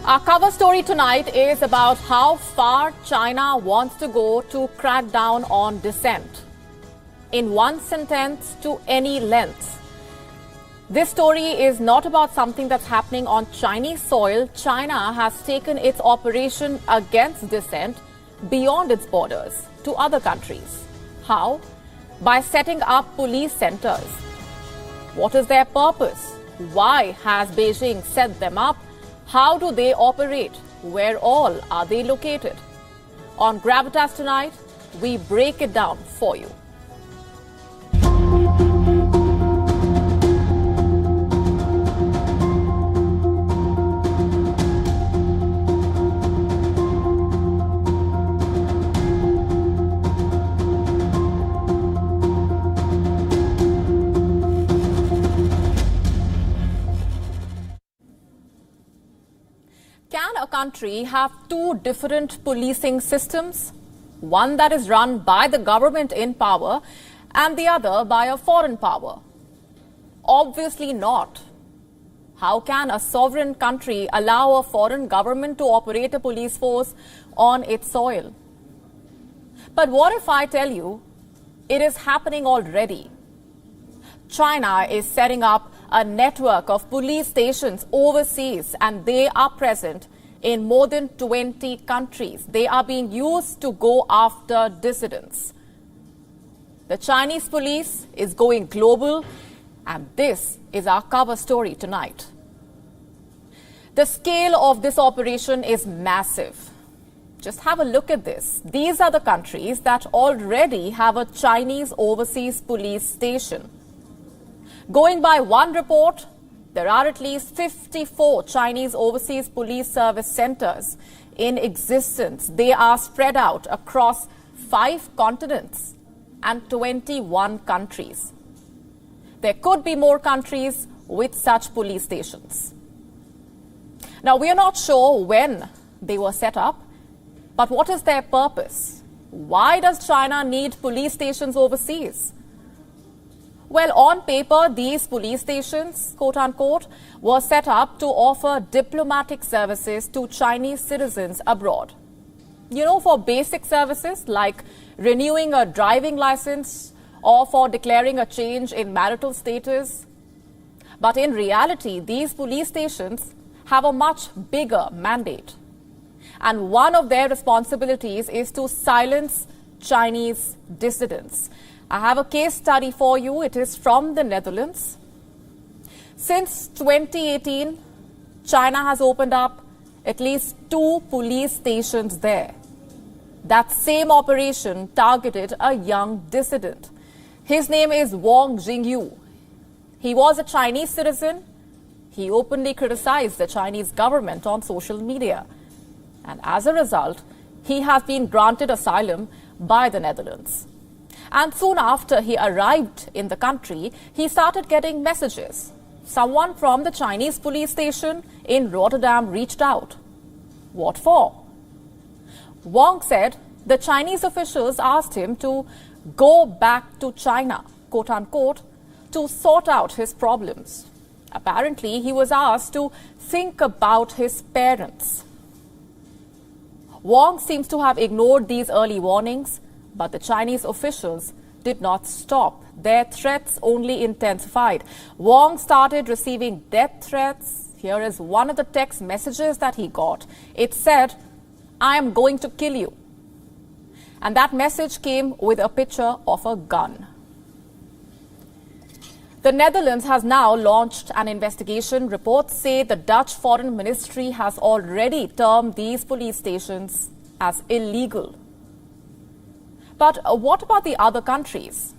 Our cover story tonight is about how far China wants to go to crack down on dissent. In one sentence, to any length. This story is not about something that's happening on Chinese soil. China has taken its operation against dissent beyond its borders to other countries. How? By setting up police centers. What is their purpose? Why has Beijing set them up? How do they operate? Where all are they located? On Gravitas tonight, we break it down for you. Can a country have two different policing systems? One that is run by the government in power and the other by a foreign power? Obviously not. How can a sovereign country allow a foreign government to operate a police force on its soil? But what if I tell you it is happening already? China is setting up a network of police stations overseas, and they are present in more than 20 countries. They are being used to go after dissidents. The Chinese police is going global, and this is our cover story tonight. The scale of this operation is massive. Just have a look at this. These are the countries that already have a Chinese overseas police station. Going by one report, there are at least 54 Chinese overseas police service centers in existence. They are spread out across 5 continents and 21 countries. There could be more countries with such police stations. Now, we are not sure when they were set up, but what is their purpose? Why does China need police stations overseas? Well, on paper, these police stations, quote-unquote, were set up to offer diplomatic services to Chinese citizens abroad. You know, for basic services like renewing a driving license or for declaring a change in marital status. But in reality, these police stations have a much bigger mandate. And one of their responsibilities is to silence Chinese dissidents. I have a case study for you. It is from the Netherlands. Since 2018, China has opened up at least 2 police stations there. That same operation targeted a young dissident. His name is Wang Jingyu. He was a Chinese citizen. He openly criticized the Chinese government on social media. And as a result, he has been granted asylum by the Netherlands. And soon after he arrived in the country, he started getting messages. Someone from the Chinese police station in Rotterdam reached out. What for? Wang said the Chinese officials asked him to go back to China, quote unquote, to sort out his problems. Apparently, he was asked to think about his parents. Wang seems to have ignored these early warnings, but the Chinese officials did not stop. Their threats only intensified. Wang started receiving death threats. Here is one of the text messages that he got. It said, "I am going to kill you." And that message came with a picture of a gun. The Netherlands has now launched an investigation. Reports say the Dutch Foreign Ministry has already termed these police stations as illegal. But what about the other countries?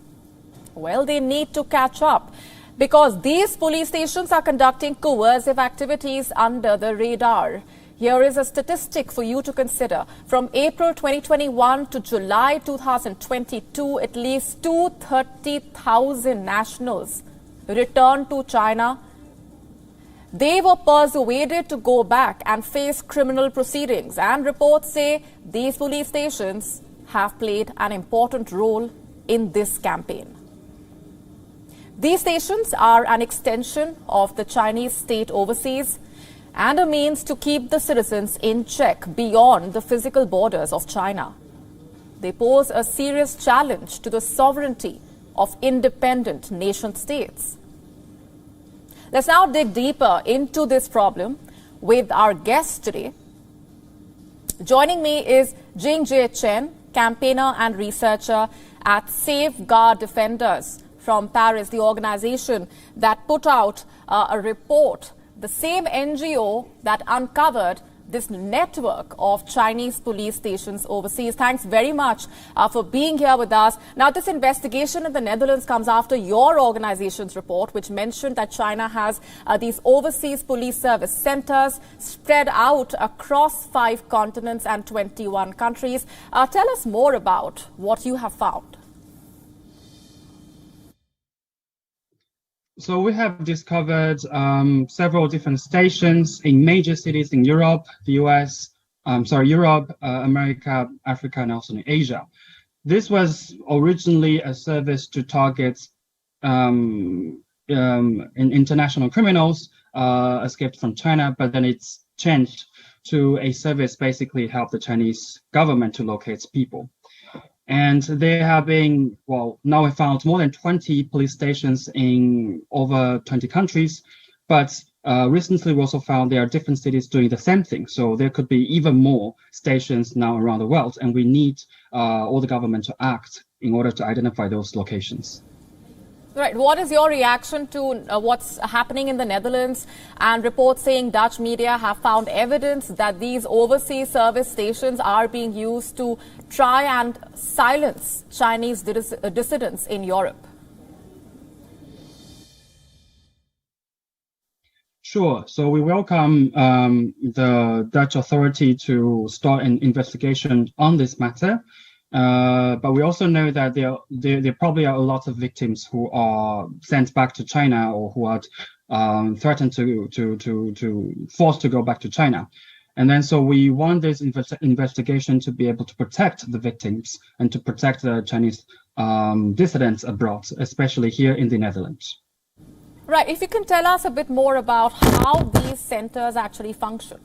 Well, they need to catch up because these police stations are conducting coercive activities under the radar. Here is a statistic for you to consider. From April 2021 to July 2022, at least 230,000 nationals returned to China. They were persuaded to go back and face criminal proceedings, and reports say these police stations have played an important role in this campaign. These stations are an extension of the Chinese state overseas. and a means to keep the citizens in check beyond the physical borders of China. They pose a serious challenge to the sovereignty of independent nation states. Let's now dig deeper into this problem with our guest today. Joining me is Jingjie Chen, campaigner and researcher at Safeguard Defenders from Paris, the organization that put out a report, the same NGO that uncovered this network of Chinese police stations overseas. Thanks very much for being here with us. Now, this investigation in the Netherlands comes after your organization's report, which mentioned that China has these overseas police service centers spread out across 5 continents and 21 countries. Tell us more about what you have found. So we have discovered several different stations in major cities in Europe, the US, Europe, America, Africa, and also in Asia. This was originally a service to target international criminals escaped from China, but then it's changed to a service basically help the Chinese government to locate people. And they have been, now we found more than 20 police stations in over 20 countries. But recently we also found there are different cities doing the same thing. So there could be even more stations now around the world. And we need all the government to act in order to identify those locations. Right. What is your reaction to what's happening in the Netherlands and reports saying Dutch media have found evidence that these overseas service stations are being used to try and silence Chinese dissidents in Europe? Sure. So we welcome the Dutch authority to start an investigation on this matter. But we also know that there probably are a lot of victims who are sent back to China or who are threatened to forced to go back to China. And then so we want this investigation to be able to protect the victims and to protect the Chinese dissidents abroad, especially here in the Netherlands. Right. If you can tell us a bit more about how these centers actually function.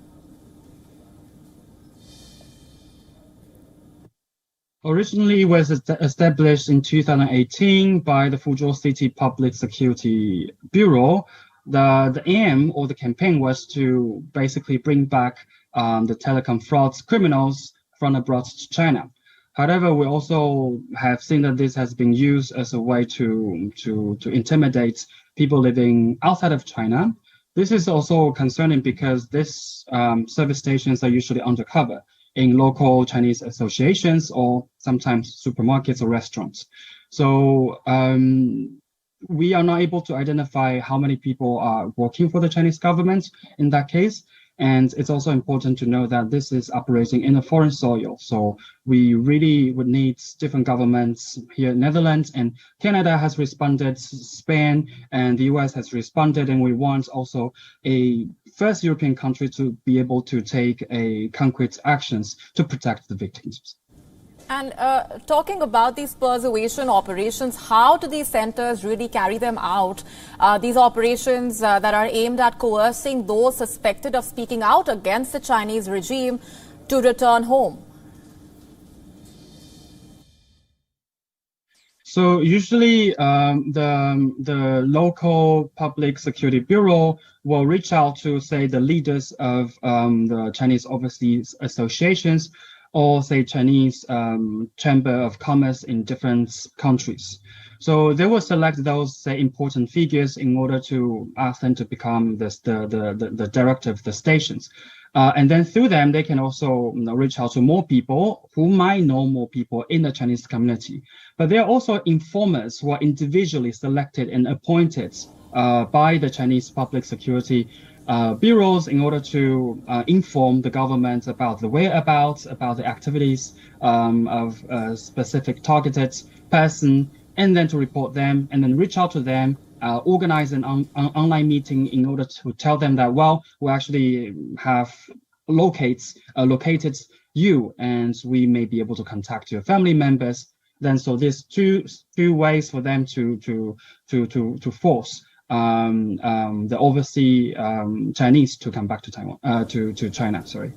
Originally, it was established in 2018 by the Fuzhou City Public Security Bureau. The aim or the campaign was to basically bring back the telecom frauds criminals from abroad to China. However, we also have seen that this has been used as a way to intimidate people living outside of China. This is also concerning because these service stations are usually undercover in local Chinese associations or sometimes supermarkets or restaurants. So we are not able to identify how many people are working for the Chinese government in that case. And it's also important to know that this is operating in a foreign soil. So we really would need different governments here in Netherlands, and Canada has responded, Spain and the US has responded, and we want also a first European country to be able to take a concrete actions to protect the victims. And talking about these persuasion operations, how do these centers really carry them out? These operations that are aimed at coercing those suspected of speaking out against the Chinese regime to return home? So usually the local public security bureau will reach out to, say, the leaders of the Chinese overseas associations, or say Chinese Chamber of Commerce in different countries. So they will select those, say, important figures in order to ask them to become the director of the stations. And then through them, they can also reach out to more people who might know more people in the Chinese community. But there are also informers who are individually selected and appointed by the Chinese public security bureaus in order to inform the government about the whereabouts, about the activities of a specific targeted person, and then to report them and then reach out to them, organize an online meeting in order to tell them that, well, we actually have located you and we may be able to contact your family members. Then so there's two ways for them to force the overseas Chinese to come back to Taiwan, to China. Sorry.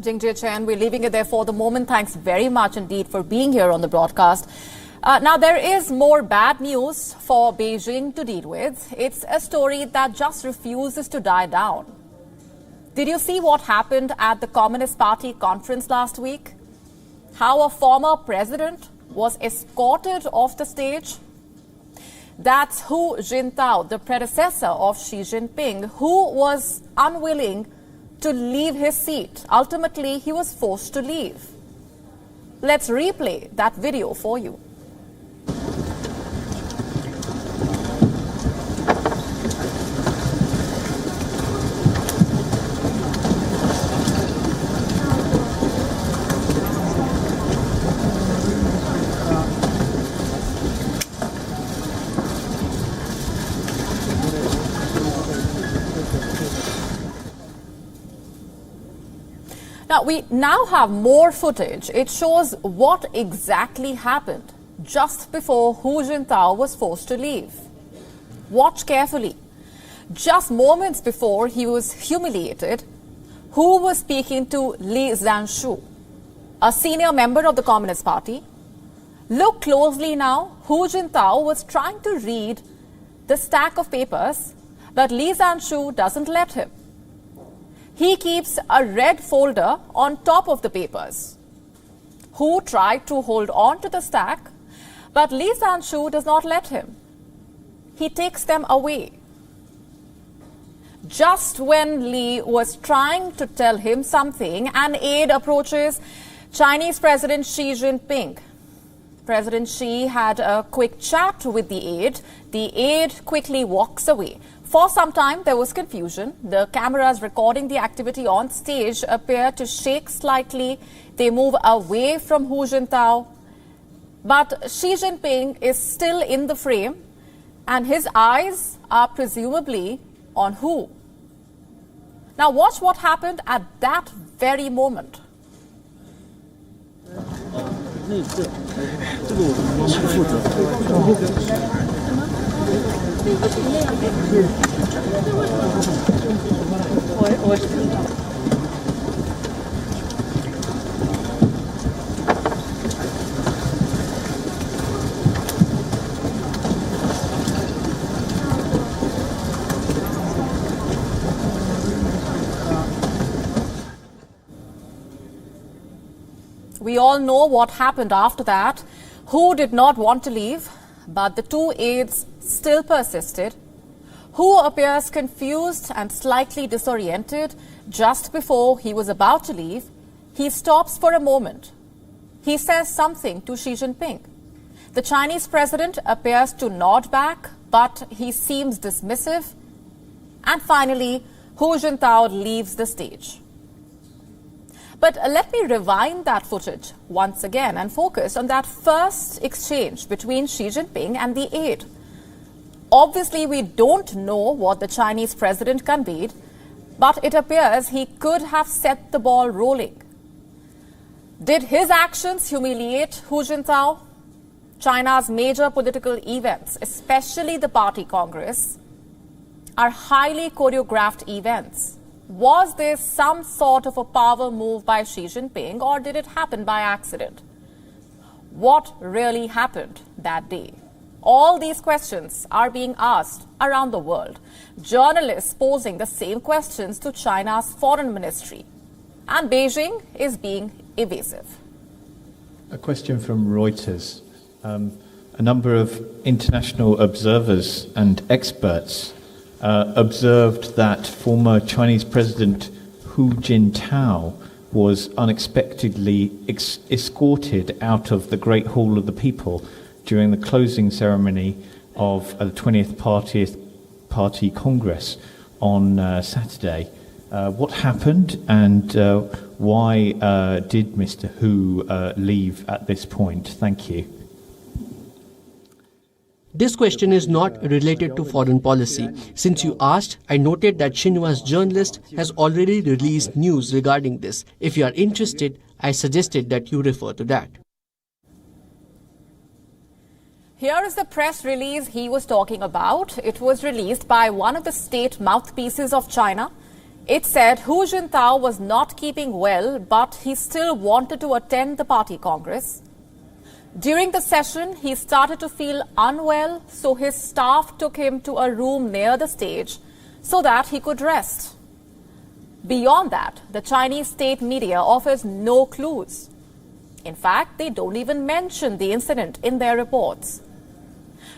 Jingjie Chen, we're leaving it there for the moment. Thanks very much indeed for being here on the broadcast. Now, there is more bad news for Beijing to deal with. It's a story that just refuses to die down. Did you see what happened at the Communist Party conference last week? How a former president was escorted off the stage? That's Hu Jintao, the predecessor of Xi Jinping, who was unwilling to leave his seat. Ultimately, he was forced to leave. Let's replay that video for you. Now, we now have more footage. It shows what exactly happened just before Hu Jintao was forced to leave. Watch carefully. Just moments before he was humiliated, Hu was speaking to Li Zhanshu, a senior member of the Communist Party. Look closely now. Hu Jintao was trying to read the stack of papers, but Li Zhanshu doesn't let him. He keeps a red folder on top of the papers. Hu tried to hold on to the stack, but Li Zhanshu does not let him. He takes them away. Just when Li was trying to tell him something, an aide approaches Chinese President Xi Jinping. President Xi had a quick chat with the aide. The aide quickly walks away. For some time, there was confusion. The cameras recording the activity on stage appear to shake slightly. They move away from Hu Jintao. But Xi Jinping is still in the frame, and his eyes are presumably on Hu. Now watch what happened at that very moment. We all know what happened after that. Hu did not want to leave, but the two aides still persisted. Hu appears confused and slightly disoriented. Just before he was about to leave, he stops for a moment. He says something to Xi Jinping. The Chinese president appears to nod back, but he seems dismissive. And finally, Hu Jintao leaves the stage. But let me rewind that footage once again and focus on that first exchange between Xi Jinping and the aide. Obviously, we don't know what the Chinese president conveyed, but it appears he could have set the ball rolling. Did his actions humiliate Hu Jintao? China's major political events, especially the party congress, are highly choreographed events. Was this some sort of a power move by Xi Jinping, or did it happen by accident? What really happened that day? All these questions are being asked around the world. Journalists posing the same questions to China's foreign ministry. And Beijing is being evasive. A question from Reuters. A number of international observers and experts observed that former Chinese President Hu Jintao was unexpectedly escorted out of the Great Hall of the People during the closing ceremony of the 20th Party Congress on Saturday. What happened, and why did Mr. Hu leave at this point? Thank you. This question is not related to foreign policy. Since you asked, I noted that Xinhua's journalist has already released news regarding this. If you are interested, I suggested that you refer to that. Here is the press release he was talking about. It was released by one of the state mouthpieces of China. It said Jintao was not keeping well, but he still wanted to attend the party congress. During the session, he started to feel unwell, so his staff took him to a room near the stage so that he could rest. Beyond that, the Chinese state media offers no clues. In fact, they don't even mention the incident in their reports.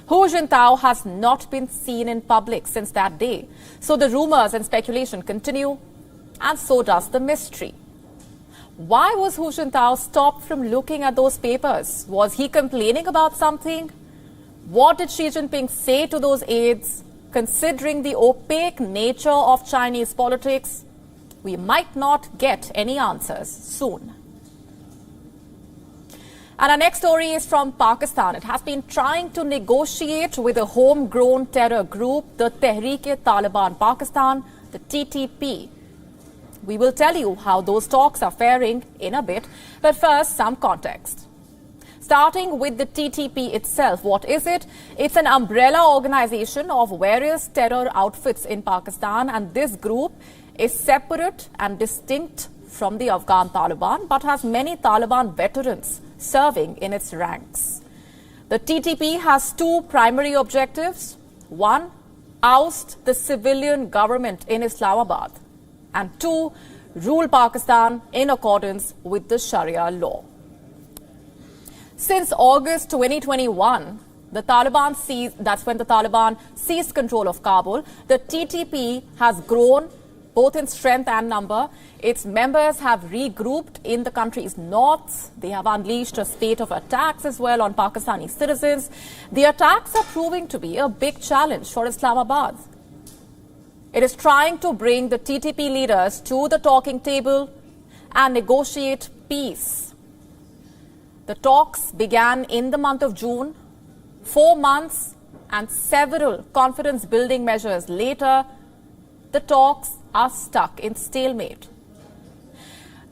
Jintao has not been seen in public since that day, so the rumors and speculation continue, and so does the mystery. Why was Jintao stopped from looking at those papers? Was he complaining about something? What did Xi Jinping say to those aides? Considering the opaque nature of Chinese politics, we might not get any answers soon. And our next story is from Pakistan. It has been trying to negotiate with a homegrown terror group, the Taliban Pakistan, the TTP. We will tell you how those talks are faring in a bit, but first, some context. Starting with the TTP itself, what is it? It's an umbrella organization of various terror outfits in Pakistan, and this group is separate and distinct from the Afghan Taliban, but has many Taliban veterans serving in its ranks. The TTP has two primary objectives. One, oust the civilian government in Islamabad, and two, rule Pakistan in accordance with the Sharia law. Since August 2021, that's when the Taliban seized control of Kabul, the TTP has grown both in strength and number. Its members have regrouped in the country's north. They have unleashed a spate of attacks as well on Pakistani citizens. The attacks are proving to be a big challenge for Islamabad. It is trying to bring the TTP leaders to the talking table and negotiate peace. The talks began in the month of June. 4 months and several confidence-building measures later, the talks are stuck in stalemate.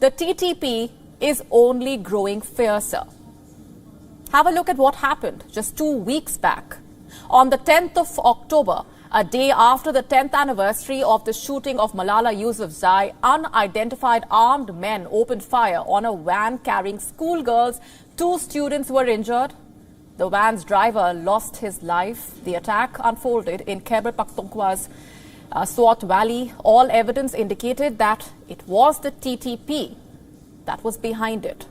The TTP is only growing fiercer. Have a look at what happened just 2 weeks back. On the 10th of October, a day after the 10th anniversary of the shooting of Malala Yousafzai, unidentified armed men opened fire on a van carrying schoolgirls. 2 students were injured. The van's driver lost his life. The attack unfolded in Khyber Pakhtunkhwa's Swat Valley. All evidence indicated that it was the TTP that was behind it.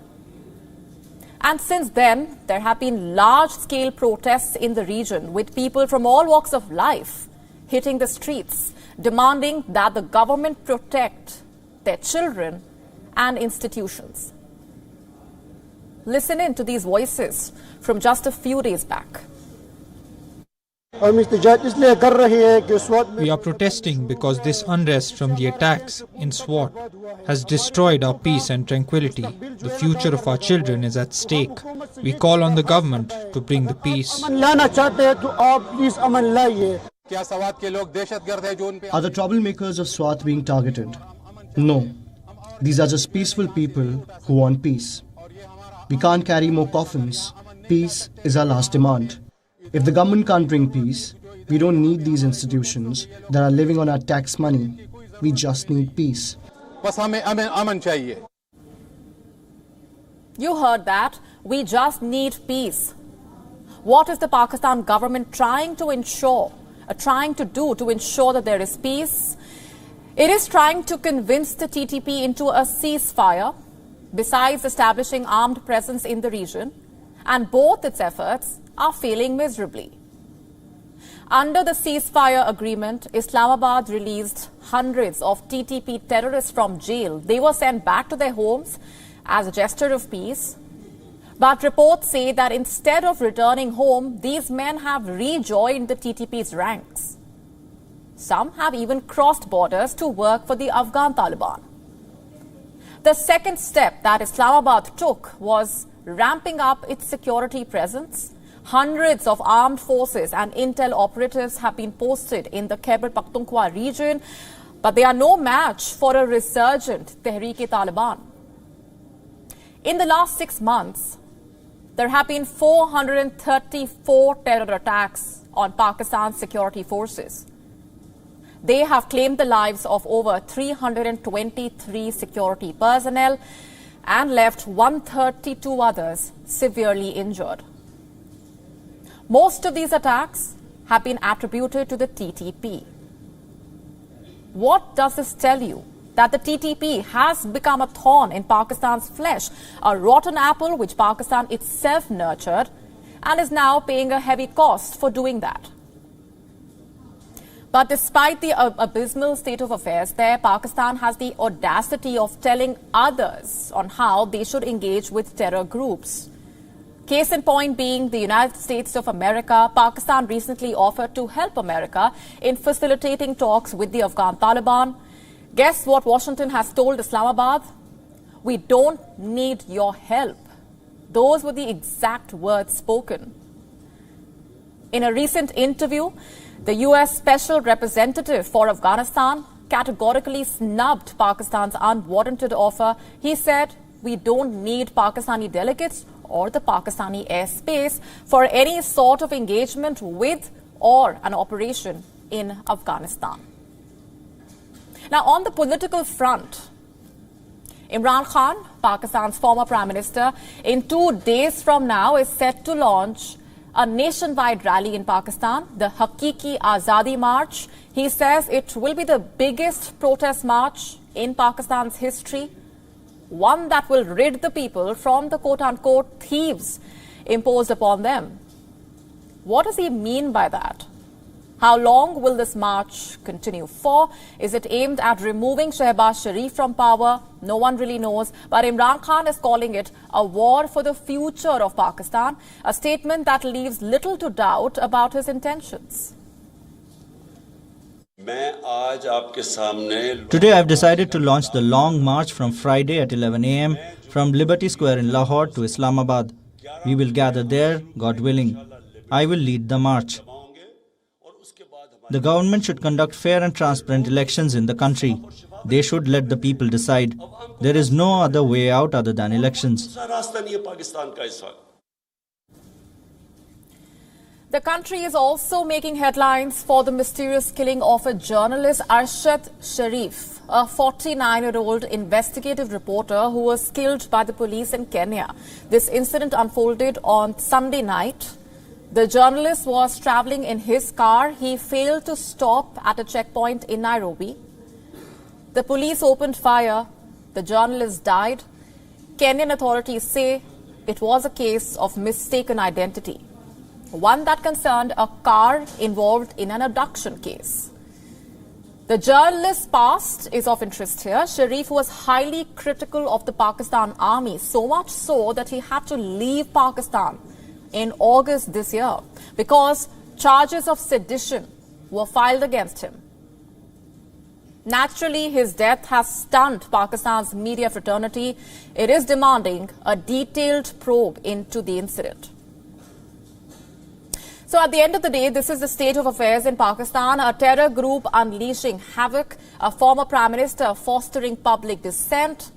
And since then, there have been large-scale protests in the region with people from all walks of life hitting the streets, demanding that the government protect their children and institutions. Listen in to these voices from just a few days back. We are protesting because this unrest from the attacks in Swat has destroyed our peace and tranquility. The future of our children is at stake. We call on the government to bring the peace. Are the troublemakers of Swat being targeted? No. These are just peaceful people who want peace. We can't carry more coffins. Peace is our last demand. If the government can't bring peace, we don't need these institutions that are living on our tax money. We just need peace. You heard that. We just need peace. What is the Pakistan government trying to do to ensure that there is peace? It is trying to convince the TTP into a ceasefire, besides establishing armed presence in the region, and both its efforts are failing miserably. Under the ceasefire agreement, Islamabad released hundreds of TTP terrorists from jail. They were sent back to their homes as a gesture of peace. But reports say that instead of returning home, these men have rejoined the TTP's ranks. Some have even crossed borders to work for the Afghan Taliban. The second step that Islamabad took was ramping up its security presence. Hundreds of armed forces and intel operatives have been posted in the Khyber Pakhtunkhwa region, but they are no match for a resurgent Tehreek-e-Taliban. In the last 6 months, There have been 434 terror attacks on Pakistan's security forces. They have claimed the lives of over 323 security personnel and left 132 others severely injured. Most of these attacks have been attributed to the TTP. What does this tell you? That the TTP has become a thorn in Pakistan's flesh, a rotten apple which Pakistan itself nurtured and is now paying a heavy cost for doing that. But despite the abysmal state of affairs there, Pakistan has the audacity of telling others on how they should engage with terror groups. Case in point being the United States of America. Pakistan recently offered to help America in facilitating talks with the Afghan Taliban. Guess what Washington has told Islamabad? We don't need your help. Those were the exact words spoken. In a recent interview, the U.S. Special Representative for Afghanistan categorically snubbed Pakistan's unwarranted offer. He said, we don't need Pakistani delegates or the Pakistani airspace for any sort of engagement with or an operation in Afghanistan. Now, on the political front, Imran Khan, Pakistan's former Prime Minister, in 2 days from now is set to launch a nationwide rally in Pakistan, the Hakiki Azadi March. He says it will be the biggest protest march in Pakistan's history, one that will rid the people from the quote-unquote thieves imposed upon them. What does he mean by that? How long will this march continue for? Is it aimed at removing Shehbaz Sharif from power? No one really knows. But Imran Khan is calling it a war for the future of Pakistan, a statement that leaves little to doubt about his intentions. Today I have decided to launch the long march from Friday at 11 a.m. from Liberty Square in Lahore to Islamabad. We will gather there, God willing. I will lead the march. The government should conduct fair and transparent elections in the country. They should let the people decide. There is no other way out other than elections. The country is also making headlines for the mysterious killing of a journalist, Arshad Sharif, a 49-year-old investigative reporter who was killed by the police in Kenya. This incident unfolded on Sunday night. The journalist was traveling in his car. He failed to stop at a checkpoint in Nairobi. The police opened fire. The journalist died. Kenyan authorities say it was a case of mistaken identity, one that concerned a car involved in an abduction case. The journalist's past is of interest here. Sharif was highly critical of the Pakistan army, so much so that he had to leave Pakistan in August this year because charges of sedition were filed against him. Naturally, his death has stunned Pakistan's media fraternity. It is demanding a detailed probe into the incident. So at the end of the day, this is the state of affairs in Pakistan, a terror group unleashing havoc, a former prime minister fostering public dissent,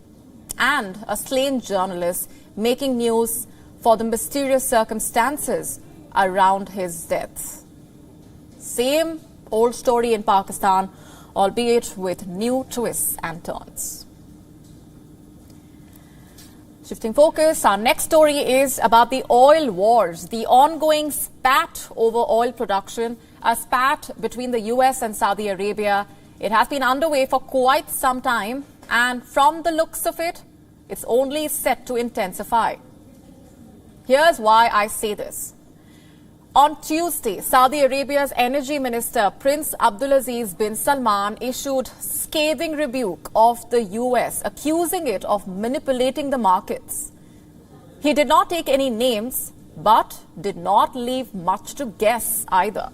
and a slain journalist making news for the mysterious circumstances around his death. Same old story in Pakistan, albeit with new twists and turns. Shifting focus, our next story is about the oil wars, the ongoing spat over oil production, a spat between the US and Saudi Arabia. It has been underway for quite some time, and from the looks of it, it's only set to intensify. Here's why I say this. On Tuesday, Saudi Arabia's energy minister, Prince Abdulaziz bin Salman, issued scathing rebuke of the US, accusing it of manipulating the markets. He did not take any names, but did not leave much to guess either.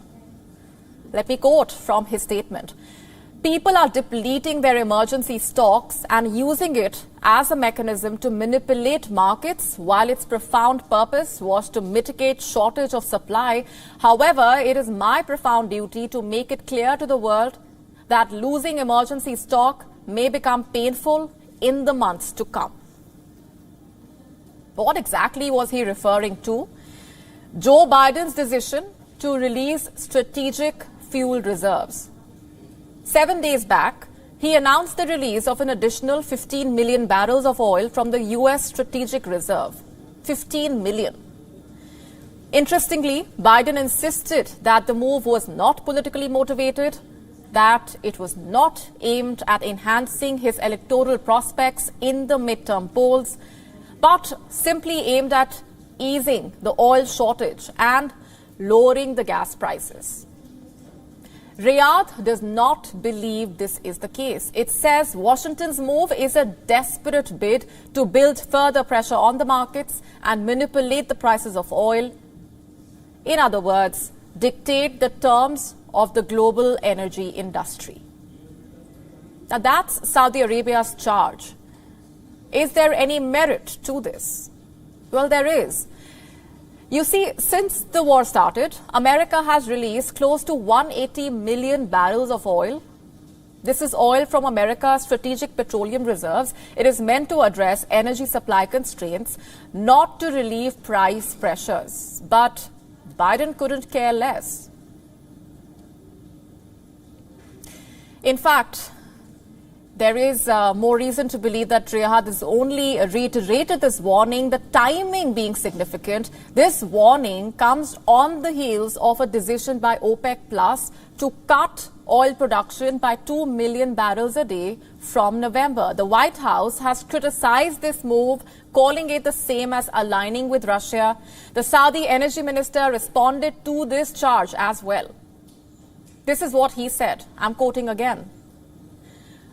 Let me quote from his statement. People are depleting their emergency stocks and using it as a mechanism to manipulate markets, while its profound purpose was to mitigate shortage of supply. However, it is my profound duty to make it clear to the world that losing emergency stock may become painful in the months to come. What exactly was he referring to? Joe Biden's decision to release strategic fuel reserves. 7 days back, he announced the release of an additional 15 million barrels of oil from the US Strategic Reserve. 15 million. Interestingly, Biden insisted that the move was not politically motivated, that it was not aimed at enhancing his electoral prospects in the midterm polls, but simply aimed at easing the oil shortage and lowering the gas prices. Riyadh does not believe this is the case. It says Washington's move is a desperate bid to build further pressure on the markets and manipulate the prices of oil. In other words, dictate the terms of the global energy industry. Now that's Saudi Arabia's charge. Is there any merit to this? Well, there is. You see, since the war started, America has released close to 180 million barrels of oil. This is oil from America's strategic petroleum reserves. It is meant to address energy supply constraints, not to relieve price pressures. But Biden couldn't care less. In fact, there is more reason to believe that Riyadh has only reiterated this warning, the timing being significant. This warning comes on the heels of a decision by OPEC Plus to cut oil production by 2 million barrels a day from November. The White House has criticized this move, calling it the same as aligning with Russia. The Saudi energy minister responded to this charge as well. This is what he said. I'm quoting again.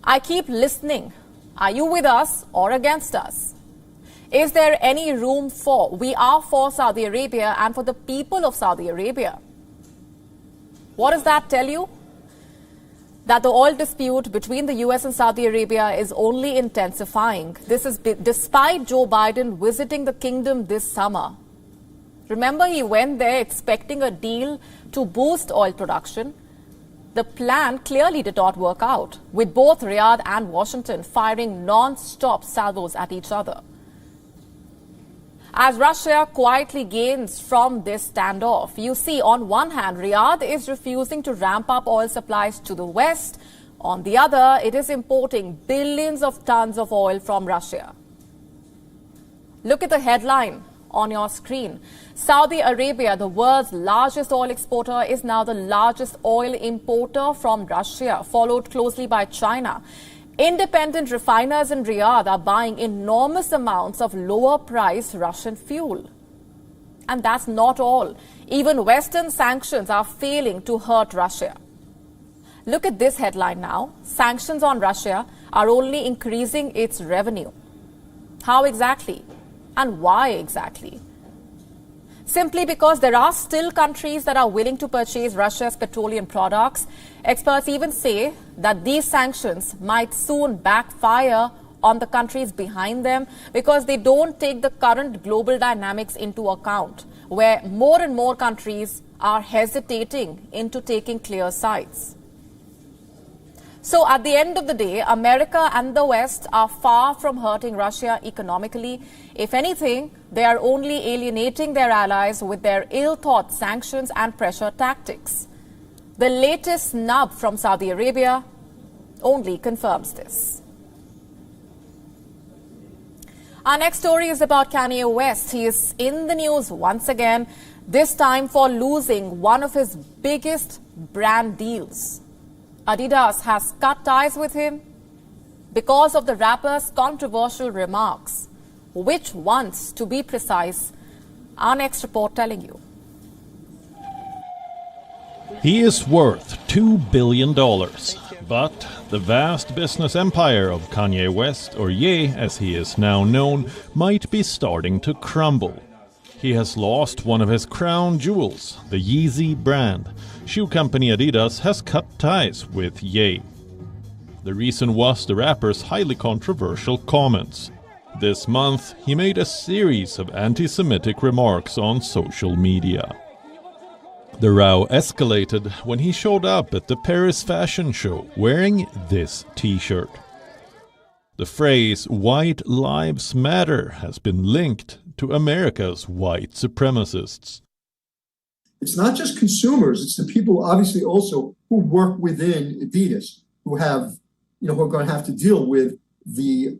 I keep listening. Are you with us or against us? Is there any room for? We are for Saudi Arabia and for the people of Saudi Arabia. What does that tell you? That the oil dispute between the US and Saudi Arabia is only intensifying. This is despite Joe Biden visiting the kingdom this summer. Remember, he went there expecting a deal to boost oil production. The plan clearly did not work out, with both Riyadh and Washington firing non-stop salvos at each other. As Russia quietly gains from this standoff, you see, on one hand, Riyadh is refusing to ramp up oil supplies to the West. On the other, it is importing billions of tons of oil from Russia. Look at the headline on your screen. Saudi Arabia, the world's largest oil exporter, is now the largest oil importer from Russia, followed closely by China. Independent refiners in Riyadh are buying enormous amounts of lower-priced Russian fuel. And that's not all. Even Western sanctions are failing to hurt Russia. Look at this headline now. Sanctions on Russia are only increasing its revenue. How exactly? And why exactly? Simply because there are still countries that are willing to purchase Russia's petroleum products. Experts even say that these sanctions might soon backfire on the countries behind them because they don't take the current global dynamics into account, where more and more countries are hesitating into taking clear sides. So at the end of the day, America and the West are far from hurting Russia economically. If anything, they are only alienating their allies with their ill-thought sanctions and pressure tactics. The latest snub from Saudi Arabia only confirms this. Our next story is about Kanye West. He is in the news once again, this time for losing one of his biggest brand deals. Adidas has cut ties with him because of the rapper's controversial remarks. Which ones, to be precise? Our next report telling you. He is worth $2 billion, but the vast business empire of Kanye West, or Ye as he is now known, might be starting to crumble. He has lost one of his crown jewels, the Yeezy brand. Shoe company Adidas has cut ties with Ye. The reason was the rapper's highly controversial comments. This month, he made a series of anti-Semitic remarks on social media. The row escalated when he showed up at the Paris fashion show wearing this t-shirt. The phrase "White Lives Matter" has been linked to America's white supremacists. It's not just consumers, it's the people obviously also who work within Adidas, who have, who are going to have to deal with the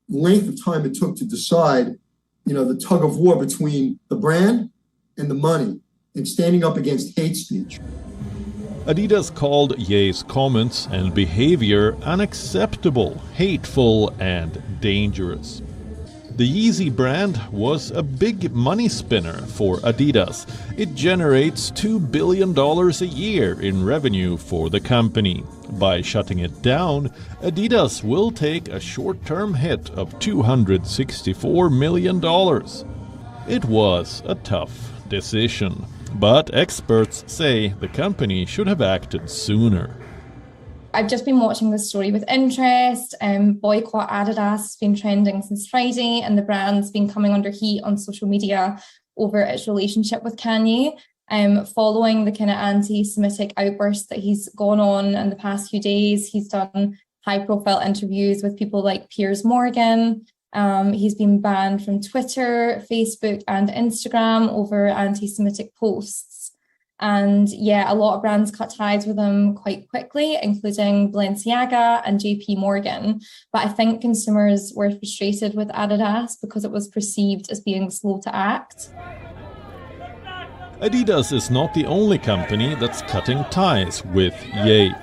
length of time it took to decide, the tug of war between the brand and the money and standing up against hate speech. Adidas called Ye's comments and behavior unacceptable, hateful, and dangerous. The Yeezy brand was a big money spinner for Adidas. It generates $2 billion a year in revenue for the company. By shutting it down, Adidas will take a short-term hit of $264 million. It was a tough decision, but experts say the company should have acted sooner. I've just been watching this story with interest. Boycott Adidas has been trending since Friday, and the brand's been coming under heat on social media over its relationship with Kanye. Following the kind of anti-Semitic outbursts that he's gone on in the past few days, he's done high-profile interviews with people like Piers Morgan. He's been banned from Twitter, Facebook, and Instagram over anti-Semitic posts. And yeah, a lot of brands cut ties with him quite quickly, including Balenciaga and JP Morgan. But I think consumers were frustrated with Adidas because it was perceived as being slow to act. Adidas is not the only company that's cutting ties with Ye.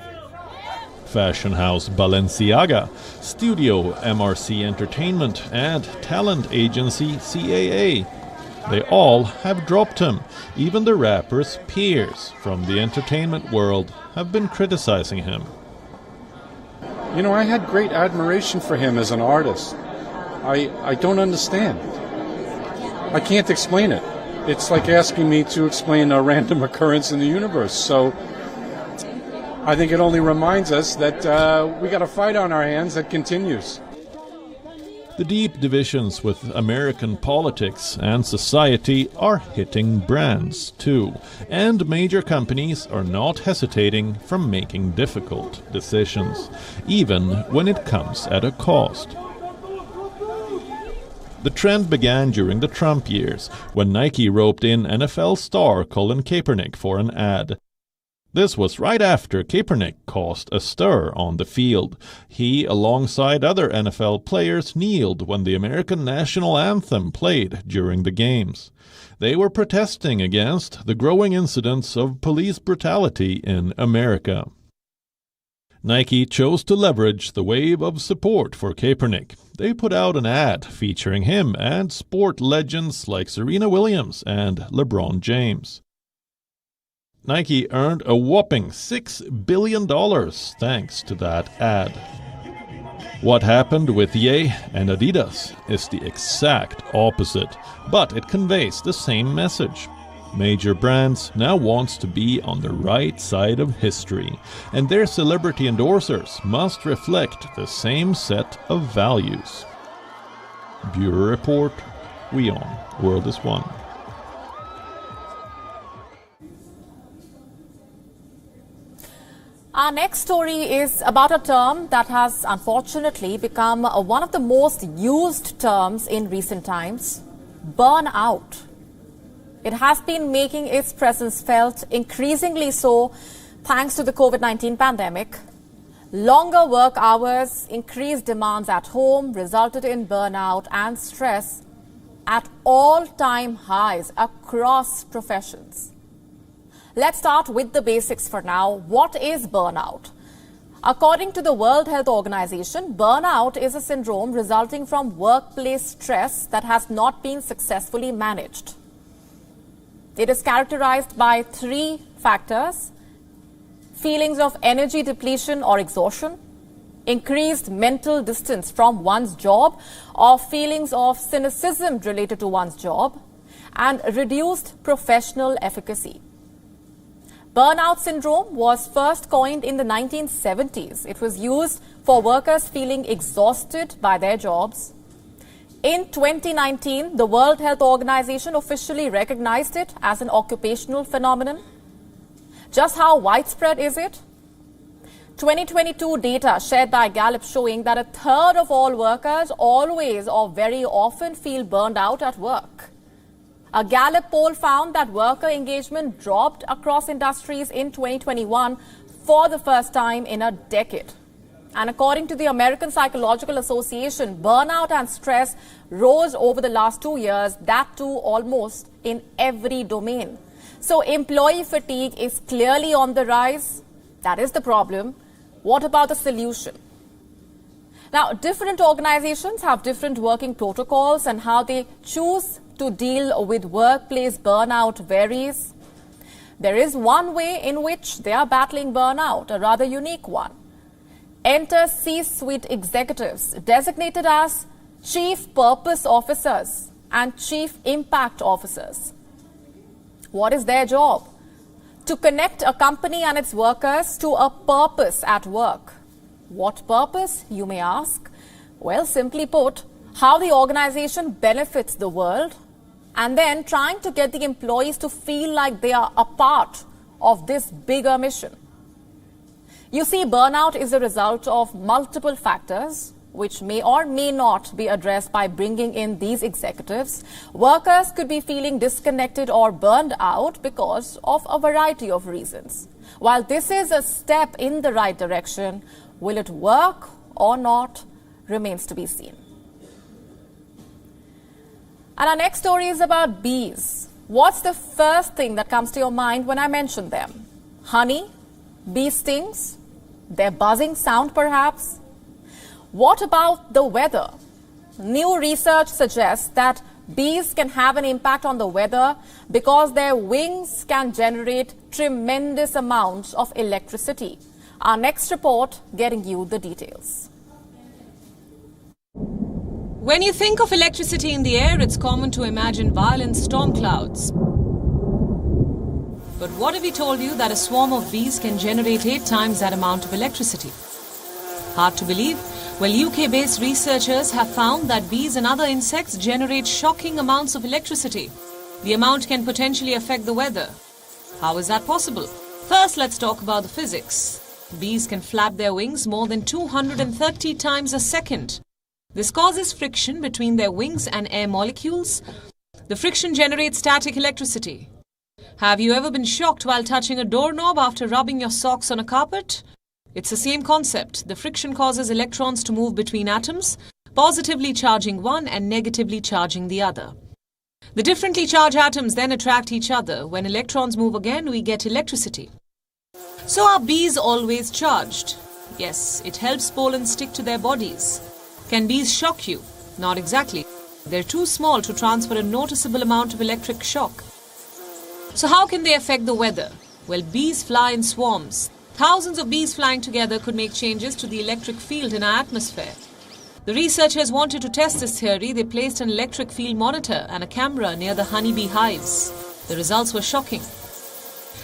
Fashion house Balenciaga, studio MRC Entertainment, and talent agency CAA. They all have dropped him. Even the rapper's peers from the entertainment world have been criticizing him. I had great admiration for him as an artist. I don't understand. I can't explain it. It's like asking me to explain a random occurrence in the universe. So I think it only reminds us that we got a fight on our hands that continues. The deep divisions with American politics and society are hitting brands too, and major companies are not hesitating from making difficult decisions, even when it comes at a cost. The trend began during the Trump years, when Nike roped in NFL star Colin Kaepernick for an ad. This was right after Kaepernick caused a stir on the field. He, alongside other NFL players, kneeled when the American national anthem played during the games. They were protesting against the growing incidents of police brutality in America. Nike chose to leverage the wave of support for Kaepernick. They put out an ad featuring him and sport legends like Serena Williams and LeBron James. Nike earned a whopping $6 billion thanks to that ad. What happened with Ye and Adidas is the exact opposite, but it conveys the same message. Major brands now want to be on the right side of history, and their celebrity endorsers must reflect the same set of values. Bureau Report, WION, World is One. Our next story is about a term that has unfortunately become one of the most used terms in recent times, burnout. It has been making its presence felt increasingly so thanks to the COVID-19 pandemic. Longer work hours, increased demands at home resulted in burnout and stress at all-time highs across professions. Let's start with the basics for now. What is burnout? According to the World Health Organization, burnout is a syndrome resulting from workplace stress that has not been successfully managed. It is characterized by 3 factors: feelings of energy depletion or exhaustion, increased mental distance from one's job, or feelings of cynicism related to one's job, and reduced professional efficacy. Burnout syndrome was first coined in the 1970s. It was used for workers feeling exhausted by their jobs. In 2019, the World Health Organization officially recognized it as an occupational phenomenon. Just how widespread is it? 2022 data shared by Gallup showing that a third of all workers always or very often feel burned out at work. A Gallup poll found that worker engagement dropped across industries in 2021 for the first time in a decade. And according to the American Psychological Association, burnout and stress rose over the last 2 years, that too almost in every domain. So employee fatigue is clearly on the rise. That is the problem. What about the solution? Now, different organizations have different working protocols, and how they choose to deal with workplace burnout varies. There is one way in which they are battling burnout, a rather unique one. Enter C-suite executives designated as Chief Purpose Officers and Chief Impact Officers. What is their job? To connect a company and its workers to a purpose at work. What purpose, you may ask? Well, simply put, how the organization benefits the world, and then trying to get the employees to feel like they are a part of this bigger mission. You see, burnout is a result of multiple factors which may or may not be addressed by bringing in these executives. Workers could be feeling disconnected or burned out because of a variety of reasons. While this is a step in the right direction, will it work or not remains to be seen. And our next story is about bees. What's the first thing that comes to your mind when I mention them? Honey? Bee stings? Their buzzing sound, perhaps? What about the weather? New research suggests that bees can have an impact on the weather because their wings can generate tremendous amounts of electricity. Our next report getting you the details. When you think of electricity in the air, it's common to imagine violent storm clouds. But what if we told you that a swarm of bees can generate 8 times that amount of electricity? Hard to believe? Well, UK-based researchers have found that bees and other insects generate shocking amounts of electricity. The amount can potentially affect the weather. How is that possible? First, let's talk about the physics. Bees can flap their wings more than 230 times a second. This causes friction between their wings and air molecules. The friction generates static electricity. Have you ever been shocked while touching a doorknob after rubbing your socks on a carpet? It's the same concept. The friction causes electrons to move between atoms, positively charging one and negatively charging the other. The differently charged atoms then attract each other. When electrons move again, we get electricity. So are bees always charged? Yes, it helps pollen stick to their bodies. Can bees shock you? Not exactly. They're too small to transfer a noticeable amount of electric shock. So how can they affect the weather? Well, bees fly in swarms. Thousands of bees flying together could make changes to the electric field in our atmosphere. The researchers wanted to test this theory. They placed an electric field monitor and a camera near the honeybee hives. The results were shocking.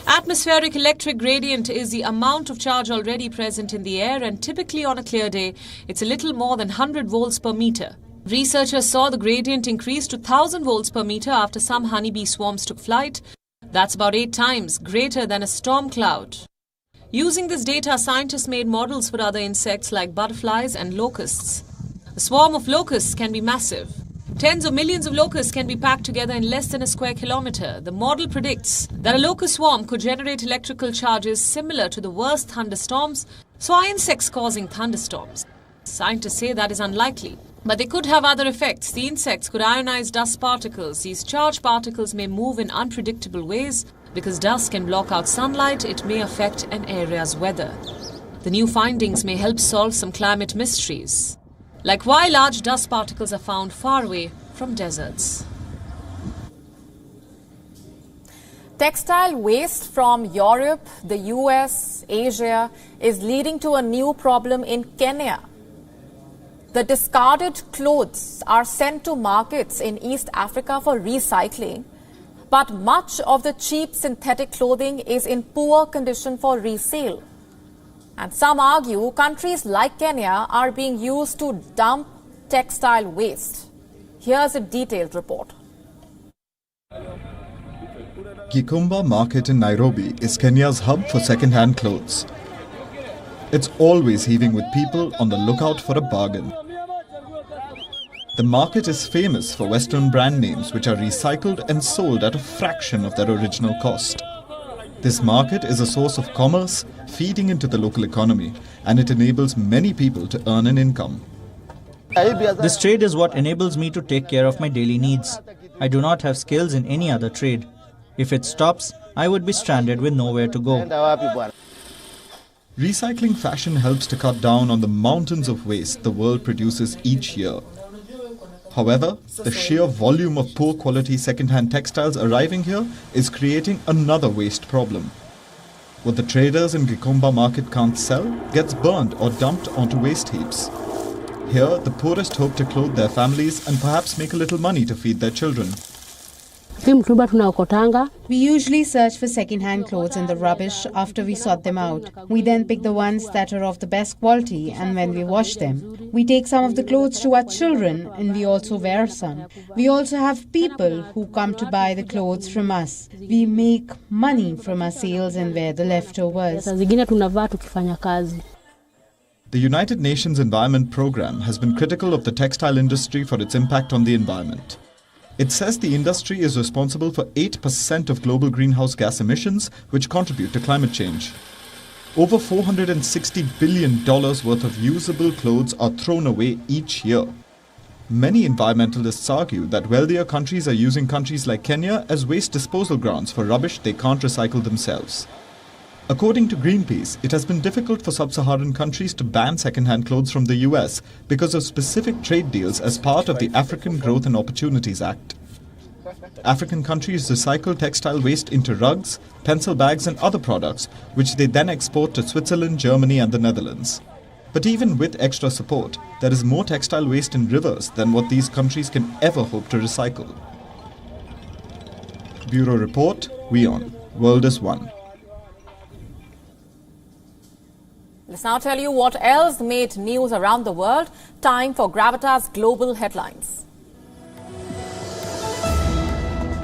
Atmospheric electric gradient is the amount of charge already present in the air, and typically on a clear day, it's a little more than 100 volts per meter. Researchers saw the gradient increase to 1000 volts per meter after some honeybee swarms took flight. That's about 8 times greater than a storm cloud. Using this data, scientists made models for other insects like butterflies and locusts. A swarm of locusts can be massive. Tens of millions of locusts can be packed together in less than a square kilometer. The model predicts that a locust swarm could generate electrical charges similar to the worst thunderstorms. So are insects causing thunderstorms? Scientists say that is unlikely. But they could have other effects. The insects could ionize dust particles. These charged particles may move in unpredictable ways. Because dust can block out sunlight, it may affect an area's weather. The new findings may help solve some climate mysteries, like why large dust particles are found far away from deserts. Textile waste from Europe, the US, Asia is leading to a new problem in Kenya. The discarded clothes are sent to markets in East Africa for recycling, but much of the cheap synthetic clothing is in poor condition for resale. And some argue countries like Kenya are being used to dump textile waste. Here's a detailed report. Gikomba Market in Nairobi is Kenya's hub for second-hand clothes. It's always heaving with people on the lookout for a bargain. The market is famous for Western brand names which are recycled and sold at a fraction of their original cost. This market is a source of commerce feeding into the local economy, and it enables many people to earn an income. This trade is what enables me to take care of my daily needs. I do not have skills in any other trade. If it stops, I would be stranded with nowhere to go. Recycling fashion helps to cut down on the mountains of waste the world produces each year. However, the sheer volume of poor quality second-hand textiles arriving here is creating another waste problem. What the traders in Gikomba market can't sell gets burned or dumped onto waste heaps. Here, the poorest hope to clothe their families and perhaps make a little money to feed their children. We usually search for second-hand clothes in the rubbish after we sort them out. We then pick the ones that are of the best quality, and when we wash them, we take some of the clothes to our children and we also wear some. We also have people who come to buy the clothes from us. We make money from our sales and wear the leftovers. The United Nations Environment Programme has been critical of the textile industry for its impact on the environment. It says the industry is responsible for 8% of global greenhouse gas emissions, which contribute to climate change. Over $460 billion worth of usable clothes are thrown away each year. Many environmentalists argue that wealthier countries are using countries like Kenya as waste disposal grounds for rubbish they can't recycle themselves. According to Greenpeace, it has been difficult for sub-Saharan countries to ban second-hand clothes from the US because of specific trade deals as part of the African Growth and Opportunities Act. African countries recycle textile waste into rugs, pencil bags and other products, which they then export to Switzerland, Germany and the Netherlands. But even with extra support, there is more textile waste in rivers than what these countries can ever hope to recycle. Bureau Report, WION, World is One. Let's now tell you what else made news around the world. Time for Gravitas Global Headlines.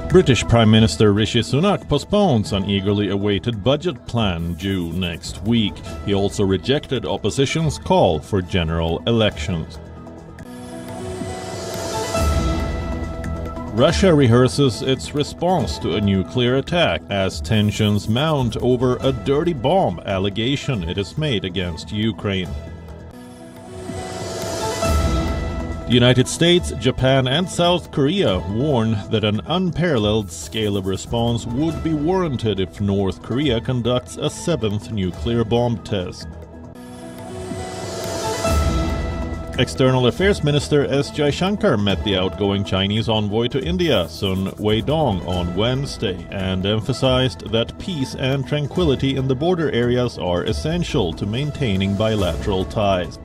British Prime Minister Rishi Sunak postpones an eagerly awaited budget plan due next week. He also rejected opposition's call for general elections. Russia rehearses its response to a nuclear attack as tensions mount over a dirty bomb allegation it has made against Ukraine. The United States, Japan and South Korea warn that an unparalleled scale of response would be warranted if North Korea conducts a seventh nuclear bomb test. External Affairs Minister S. Jaishankar met the outgoing Chinese envoy to India, Sun Weidong, on Wednesday and emphasized that peace and tranquility in the border areas are essential to maintaining bilateral ties.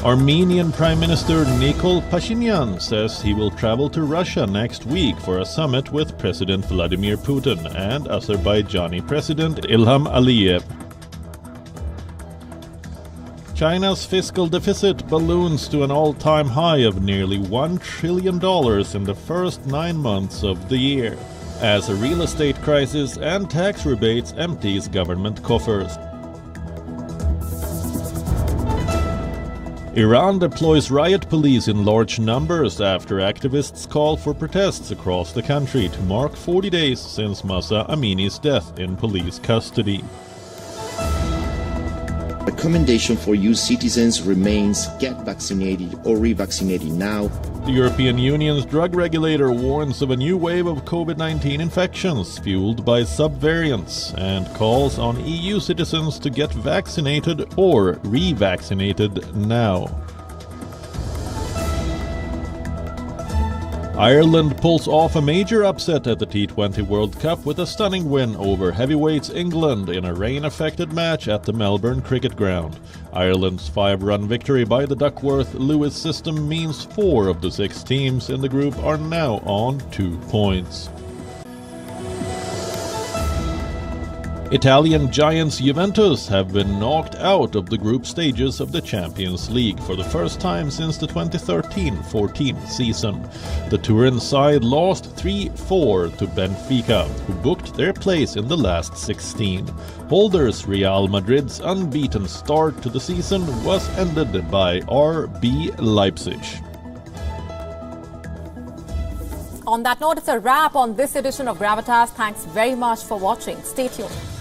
Armenian Prime Minister Nikol Pashinyan says he will travel to Russia next week for a summit with President Vladimir Putin and Azerbaijani President Ilham Aliyev. China's fiscal deficit balloons to an all-time high of nearly $1 trillion in the first 9 months of the year, as a real estate crisis and tax rebates empties government coffers. Iran deploys riot police in large numbers after activists call for protests across the country to mark 40 days since Mahsa Amini's death in police custody. Recommendation for you citizens remains get vaccinated or revaccinated now. The European Union's drug regulator warns of a new wave of COVID-19 infections fueled by subvariants and calls on EU citizens to get vaccinated or revaccinated now. Ireland pulls off a major upset at the T20 World Cup with a stunning win over heavyweights England in a rain-affected match at the Melbourne Cricket Ground. Ireland's 5-run victory by the Duckworth-Lewis system means 4 of the 6 teams in the group are now on 2 points. Italian giants Juventus have been knocked out of the group stages of the Champions League for the first time since the 2013-14 season. The Turin side lost 3-4 to Benfica, who booked their place in the last 16. Holders Real Madrid's unbeaten start to the season was ended by RB Leipzig. On that note, it's a wrap on this edition of Gravitas. Thanks very much for watching. Stay tuned.